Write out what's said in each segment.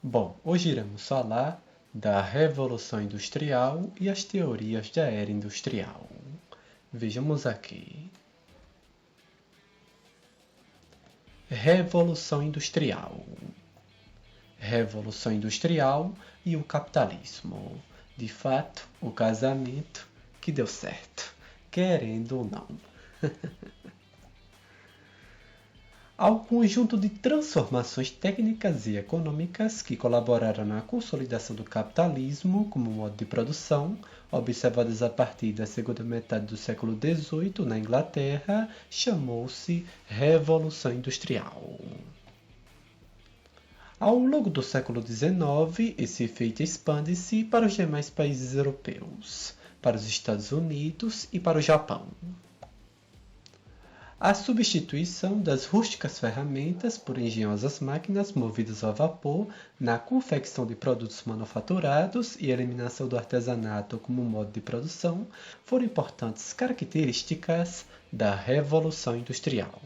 Bom, hoje iremos falar da Revolução Industrial e as teorias da Era Industrial. Vejamos aqui. Revolução Industrial. Revolução Industrial e o capitalismo. De fato, o casamento que deu certo, querendo ou não. Ao conjunto de transformações técnicas e econômicas que colaboraram na consolidação do capitalismo como modo de produção, observadas a partir da segunda metade do século XVIII na Inglaterra, chamou-se Revolução Industrial. Ao longo do século XIX, esse efeito expande-se para os demais países europeus, para os Estados Unidos e para o Japão. A substituição das rústicas ferramentas por engenhosas máquinas movidas a vapor na confecção de produtos manufaturados e eliminação do artesanato como modo de produção foram importantes características da Revolução Industrial.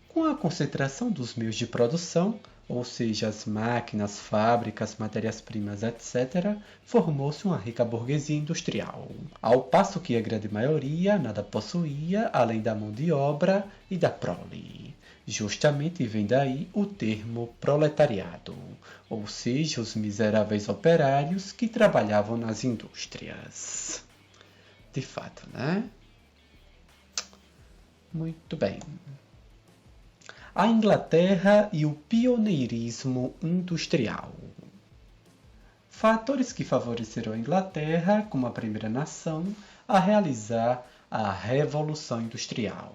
Com a concentração dos meios de produção, ou seja, as máquinas, fábricas, matérias-primas, etc., formou-se uma rica burguesia industrial, ao passo que a grande maioria nada possuía além da mão de obra e da prole. Justamente vem daí o termo proletariado, ou seja, os miseráveis operários que trabalhavam nas indústrias. De fato, né? Muito bem. A Inglaterra e o pioneirismo industrial. Fatores que favoreceram a Inglaterra como a primeira nação a realizar a Revolução Industrial.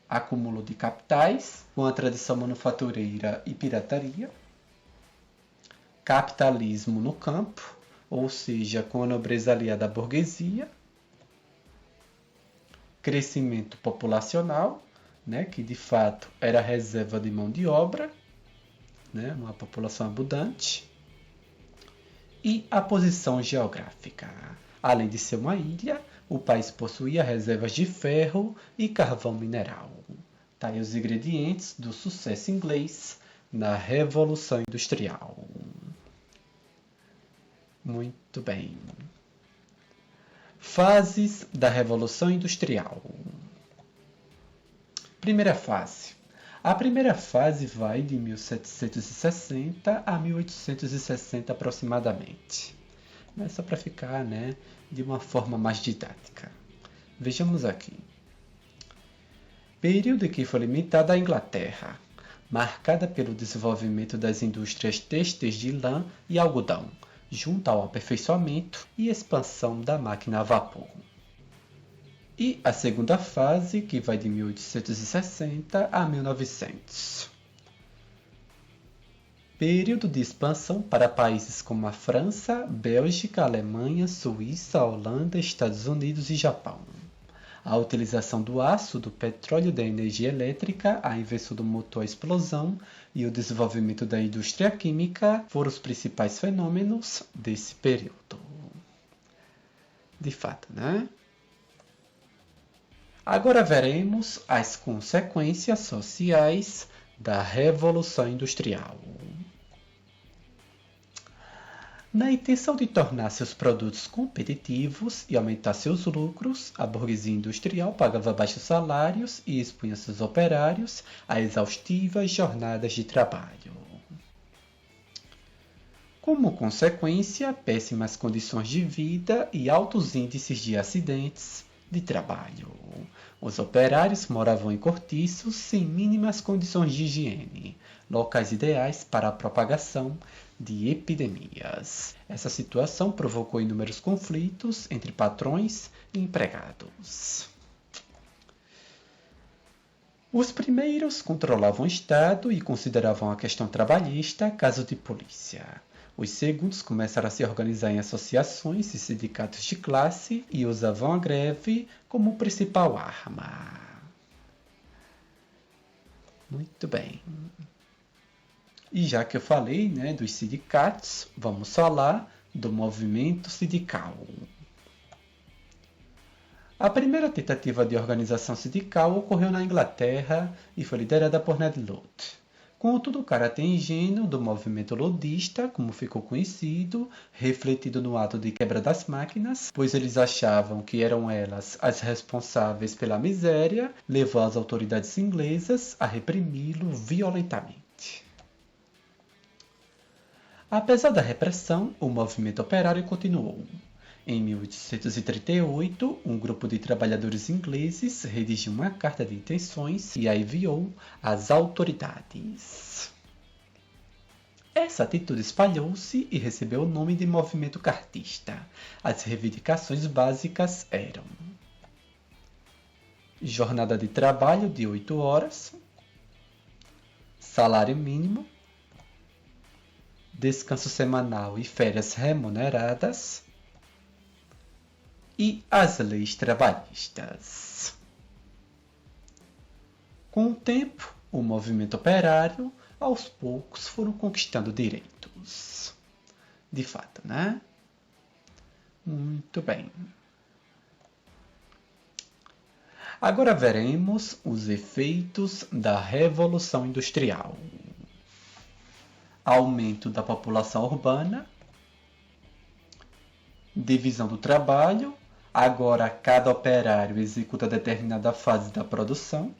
Acúmulo de capitais, com a tradição manufatureira e pirataria. Capitalismo no campo, ou seja, com a nobreza aliada à burguesia. Crescimento populacional, que de fato era a reserva de mão de obra, uma população abundante, e a posição geográfica. Além de ser uma ilha, o país possuía reservas de ferro e carvão mineral. Tá aí os ingredientes do sucesso inglês na Revolução Industrial. Muito bem. Fases da Revolução Industrial. Primeira fase. A primeira fase vai de 1760 a 1860 aproximadamente. Mas só para ficar de uma forma mais didática. Vejamos aqui. Período que foi limitado à Inglaterra, marcada pelo desenvolvimento das indústrias têxteis de lã e algodão, junto ao aperfeiçoamento e expansão da máquina a vapor. E a segunda fase, que vai de 1860 a 1900. Período de expansão para países como a França, Bélgica, Alemanha, Suíça, Holanda, Estados Unidos e Japão. A utilização do aço, do petróleo e da energia elétrica, a invenção do motor à explosão e o desenvolvimento da indústria química foram os principais fenômenos desse período. De fato, Agora veremos as consequências sociais da Revolução Industrial. Na intenção de tornar seus produtos competitivos e aumentar seus lucros, a burguesia industrial pagava baixos salários e expunha seus operários a exaustivas jornadas de trabalho. Como consequência, péssimas condições de vida e altos índices de acidentes de trabalho. Os operários moravam em cortiços sem mínimas condições de higiene, locais ideais para a propagação de epidemias. Essa situação provocou inúmeros conflitos entre patrões e empregados. Os primeiros controlavam o Estado e consideravam a questão trabalhista caso de polícia. Os segundos começaram a se organizar em associações e sindicatos de classe e usavam a greve como principal arma. Muito bem. E já que eu falei dos sindicatos, vamos falar do movimento sindical. A primeira tentativa de organização sindical ocorreu na Inglaterra e foi liderada por Ned Ludd. Contudo, o caráter ingênuo do movimento ludista, como ficou conhecido, refletido no ato de quebra das máquinas, pois eles achavam que eram elas as responsáveis pela miséria, levou as autoridades inglesas a reprimi-lo violentamente. Apesar da repressão, o movimento operário continuou. Em 1838, um grupo de trabalhadores ingleses redigiu uma carta de intenções e a enviou às autoridades. Essa atitude espalhou-se e recebeu o nome de movimento cartista. As reivindicações básicas eram: jornada de trabalho de 8 horas, salário mínimo, descanso semanal e férias remuneradas, e as leis trabalhistas. Com o tempo, o movimento operário, aos poucos, foram conquistando direitos. De fato, né? Muito bem. Agora veremos os efeitos da Revolução Industrial. Aumento da população urbana, divisão do trabalho. Agora, cada operário executa determinada fase da produção.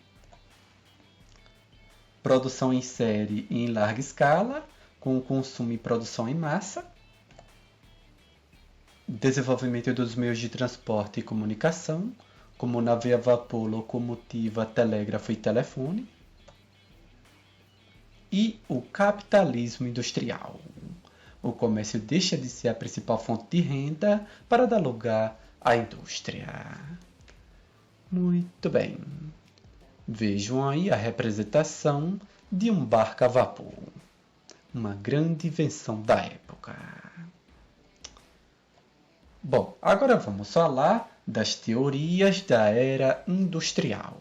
Produção em série e em larga escala, com consumo e produção em massa. Desenvolvimento dos meios de transporte e comunicação, como navio a vapor, locomotiva, telégrafo e telefone. E o capitalismo industrial. O comércio deixa de ser a principal fonte de renda para dar lugar à indústria. Muito bem. Vejam aí a representação de um barco a vapor. Uma grande invenção da época. Bom, agora vamos falar das teorias da era industrial.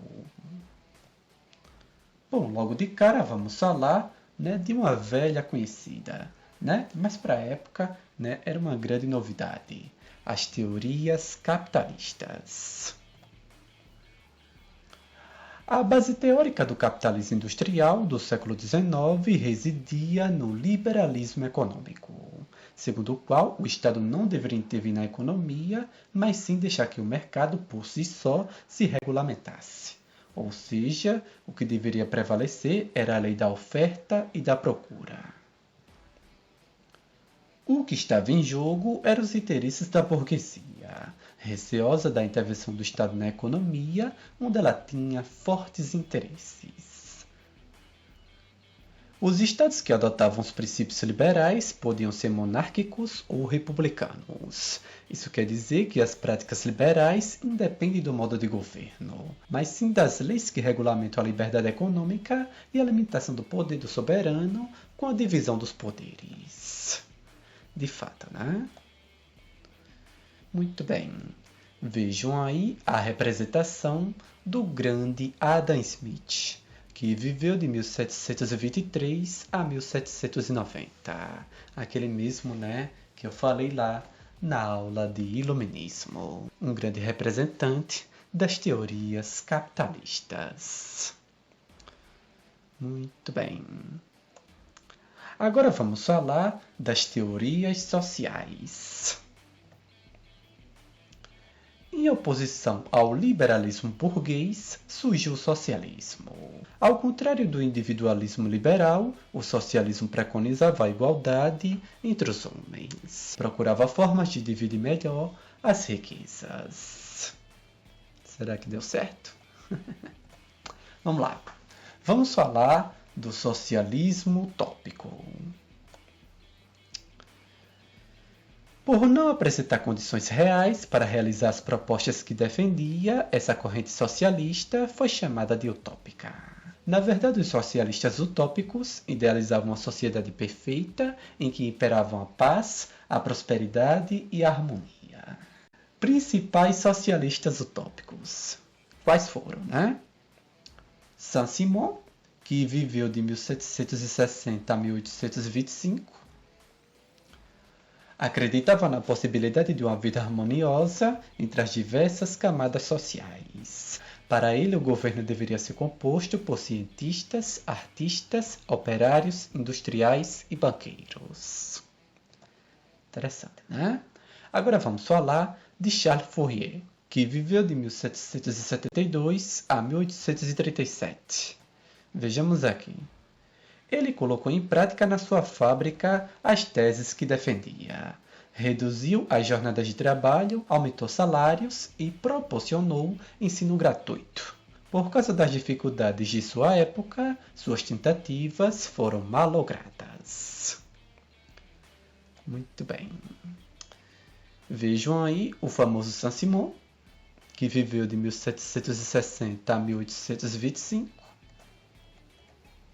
Bom, logo de cara vamos falar, de uma velha conhecida, mas para a época, era uma grande novidade. As teorias capitalistas. A base teórica do capitalismo industrial do século XIX residia no liberalismo econômico, segundo o qual o Estado não deveria intervir na economia, mas sim deixar que o mercado por si só se regulamentasse. Ou seja, o que deveria prevalecer era a lei da oferta e da procura. O que estava em jogo eram os interesses da burguesia, receosa da intervenção do Estado na economia, onde ela tinha fortes interesses. Os estados que adotavam os princípios liberais podiam ser monárquicos ou republicanos. Isso quer dizer que as práticas liberais independem do modo de governo, mas sim das leis que regulamentam a liberdade econômica e a limitação do poder do soberano com a divisão dos poderes. De fato, Muito bem. Vejam aí a representação do grande Adam Smith, que viveu de 1723 a 1790. Aquele mesmo, que eu falei lá na aula de Iluminismo. Um grande representante das teorias capitalistas. Muito bem. Agora vamos falar das teorias sociais. Em oposição ao liberalismo burguês, surgiu o socialismo. Ao contrário do individualismo liberal, o socialismo preconizava a igualdade entre os homens. Procurava formas de dividir melhor as riquezas. Será que deu certo? Vamos lá. Vamos falar do socialismo utópico. Por não apresentar condições reais para realizar as propostas que defendia, essa corrente socialista foi chamada de utópica. Na verdade, os socialistas utópicos idealizavam uma sociedade perfeita em que imperavam a paz, a prosperidade e a harmonia. Principais socialistas utópicos. Quais foram, Saint-Simon, que viveu de 1760 a 1825. Acreditava na possibilidade de uma vida harmoniosa entre as diversas camadas sociais. Para ele, o governo deveria ser composto por cientistas, artistas, operários, industriais e banqueiros. Interessante, né? Agora vamos falar de Charles Fourier, que viveu de 1772 a 1837. Vejamos aqui. Ele colocou em prática na sua fábrica as teses que defendia. Reduziu as jornadas de trabalho, aumentou salários e proporcionou ensino gratuito. Por causa das dificuldades de sua época, suas tentativas foram malogradas. Muito bem. Vejam aí o famoso Saint-Simon, que viveu de 1760 a 1825,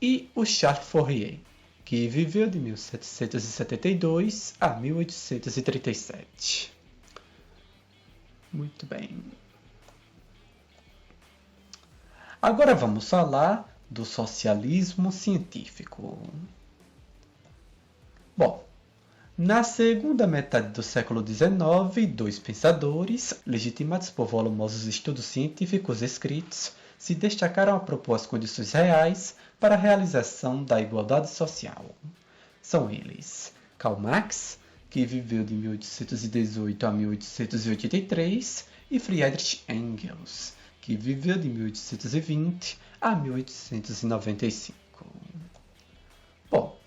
e o Charles Fourier, que viveu de 1772 a 1837. Muito bem. Agora vamos falar do socialismo científico. Bom, na segunda metade do século XIX, dois pensadores, legitimados por volumosos estudos científicos escritos, se destacaram a propor as condições reais para a realização da igualdade social. São eles Karl Marx, que viveu de 1818 a 1883, e Friedrich Engels, que viveu de 1820 a 1895. Bom,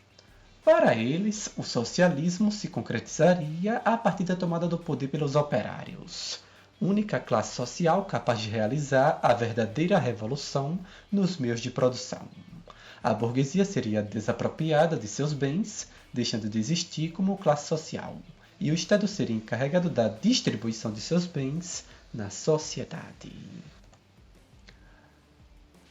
para eles, o socialismo se concretizaria a partir da tomada do poder pelos operários, única classe social capaz de realizar a verdadeira revolução nos meios de produção. A burguesia seria desapropriada de seus bens, deixando de existir como classe social, e o Estado seria encarregado da distribuição de seus bens na sociedade.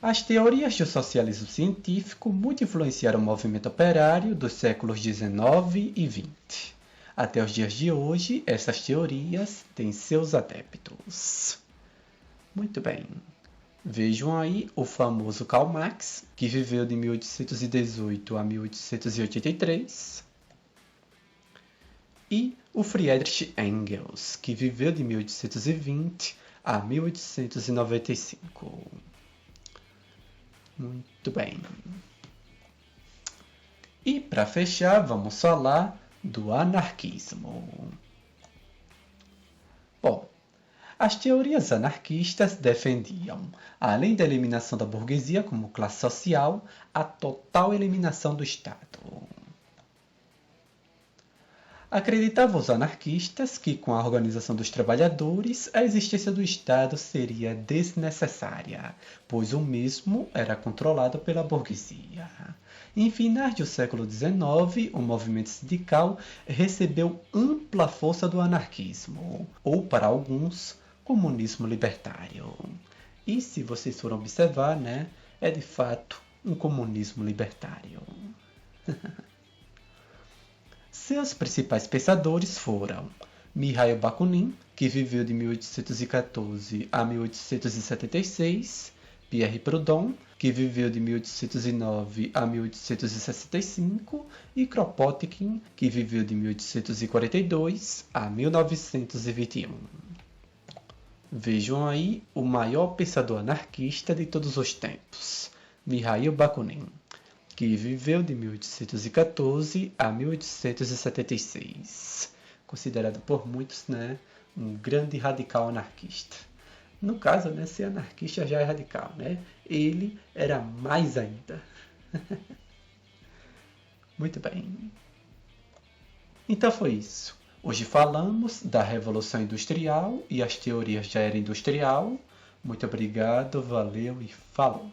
As teorias do socialismo científico muito influenciaram o movimento operário dos séculos XIX e XX. Até os dias de hoje, essas teorias têm seus adeptos. Muito bem. Vejam aí o famoso Karl Marx, que viveu de 1818 a 1883, e o Friedrich Engels, que viveu de 1820 a 1895. Muito bem. E para fechar, vamos falar do anarquismo. Bom, as teorias anarquistas defendiam, além da eliminação da burguesia como classe social, a total eliminação do Estado. Acreditavam os anarquistas que, com a organização dos trabalhadores, a existência do Estado seria desnecessária, pois o mesmo era controlado pela burguesia. Em finais do século XIX, o movimento sindical recebeu ampla força do anarquismo, ou, para alguns, comunismo libertário. E se vocês forem observar, né, é de fato um comunismo libertário. Seus principais pensadores foram Mikhail Bakunin, que viveu de 1814 a 1876, Pierre Proudhon, que viveu de 1809 a 1865, e Kropotkin, que viveu de 1842 a 1921. Vejam aí o maior pensador anarquista de todos os tempos, Mikhail Bakunin, que viveu de 1814 a 1876, considerado por muitos, né, um grande radical anarquista. No caso, né, ser anarquista já é radical, né? Ele era mais ainda. Muito bem. Então foi isso. Hoje falamos da Revolução Industrial e as teorias da era industrial. Muito obrigado, valeu e falou!